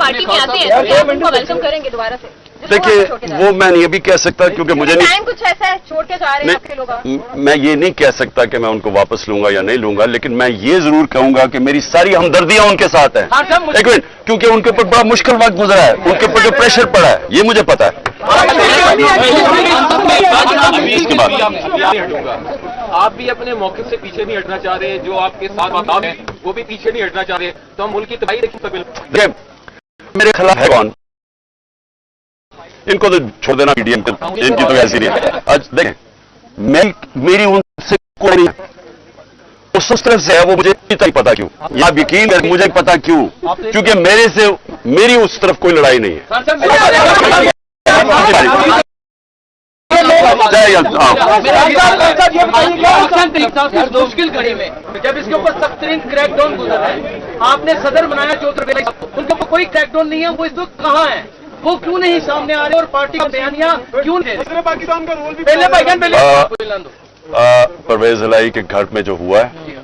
Party में आते हैं तो क्या आप उनको वेलकम करेंगे दोबारा से? देखिए वो मैं नहीं अभी कह सकता क्योंकि मुझे नहीं, टाइम कुछ ऐसा है छोड़ के जा रहे हैं आपके लोग। मैं ये नहीं कह सकता कि मैं उनको वापस लूंगा या नहीं लूंगा, लेकिन मैं ये जरूर कहूंगा कि मेरी सारी हमदर्दियां उनके साथ हैं। एक मिनट, क्योंकि उनके ऊपर बड़ा मुश्किल वक्त गुजरा है, उनके ऊपर जो प्रेशर पड़ा है ये मुझे पता है। आप भी अपने मौके से पीछे नहीं हटना चाह रहे, जो आपके साथ हैं वो भी पीछे नहीं हटना चाह रहे, तो हम मुल्क की तबाही देखिए। मेरे खिलाफ है कौन? इनको तो छोड़ देना, मीडियम इनकी तो ऐसी नहीं है। आज देखें, मेरी उनसे कोई नहीं, उस तरफ से है वो मुझे नहीं पता क्यों, या यकीन है मुझे पता क्यों, क्योंकि मेरे से मेरी उस तरफ कोई लड़ाई नहीं है। मुश्किल घड़ी में जब इसके ऊपर सख्त तरीन क्रैकडाउन गुजर रहा है, आपने सदर बनाया चौधरी, उनके ऊपर कोई क्रैकडाउन नहीं है, वो इस वक्त कहाँ है, वो क्यों नहीं सामने आ रहे और पार्टी का बयानिया क्यों नहीं? पाकिस्तान का रोल भी पहले परवेज इलाही के घर में जो हुआ है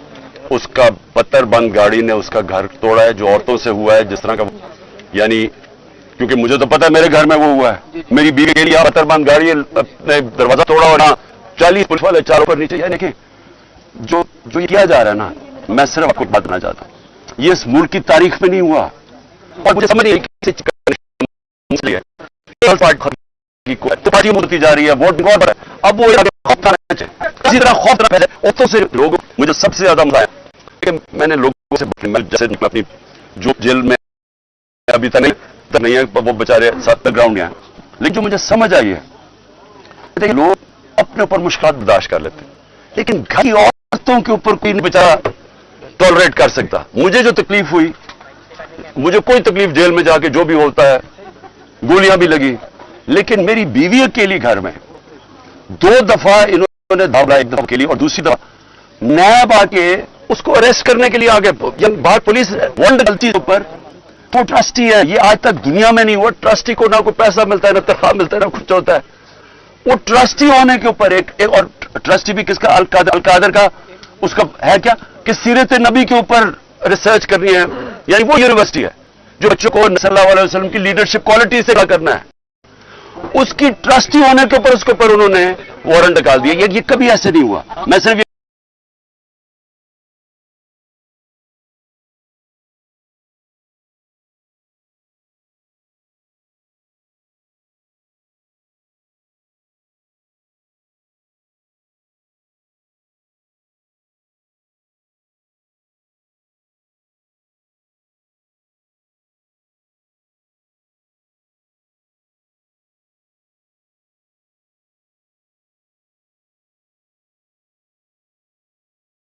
उसका बत्तर बंद गाड़ी ने उसका घर तोड़ा है, जो औरतों से हुआ है जिस तरह का, यानी क्योंकि मुझे तो पता है मेरे घर में वो हुआ है, मेरी बीवी के लिए बत्तर बंद गाड़ी ने दरवाजा तोड़ा और 40 पुलिस वाले चारों पर नीचे। यानी कि जो ये किया जा रहा है ना, मैं सिर्फ आपको बात करना चाहता हूं, ये इस मुल्क की तारीख में नहीं हुआ और मुझे समझ नहीं पार्टी मुड़ती जा रही है, वोट बहुत है, अब वो किसी तरह खौफ औरतों से लोग, मुझे सबसे ज्यादा मजा आया कि मैंने लोगों से जैसे अपनी जो जेल में अभी तक नहीं है वो बेचारे ग्राउंड में, लेकिन जो मुझे समझ आई है देखिए लोग अपने ऊपर मुश्किल बर्दाश्त कर लेते हैं, लेकिन घर की औरतों के ऊपर कोई नहीं बेचारा टॉलरेट कर सकता। मुझे जो तकलीफ हुई, मुझे कोई तकलीफ जेल में जाके जो भी होता है, गोलियां भी लगी, लेकिन मेरी बीवी अकेली घर में 2 दफा इन्होंने धावला, एक दफा अकेली और दूसरी दफा नैब आके उसको अरेस्ट करने के लिए आगे, बाहर पुलिस वारंट गलती ऊपर, वो ट्रस्टी है, ये आज तक दुनिया में नहीं हुआ, ट्रस्टी को ना कोई पैसा मिलता है, ना तनख्वाह मिलता है, ना कुछ होता है, वो ट्रस्टी होने के ऊपर एक और ट्रस्टी भी किसका, अलकादर का, उसका है क्या कि सीरत नबी के ऊपर रिसर्च करनी है, यानी वो यूनिवर्सिटी है जो बच्चों को सल्लल्लाहु अलैहि वसल्लम की लीडरशिप क्वालिटी से क्या करना है, उसकी ट्रस्टी होने के ऊपर उसके ऊपर उन्होंने वारंट निकाल दिया। ये कभी ऐसे नहीं हुआ। मैं सिर्फ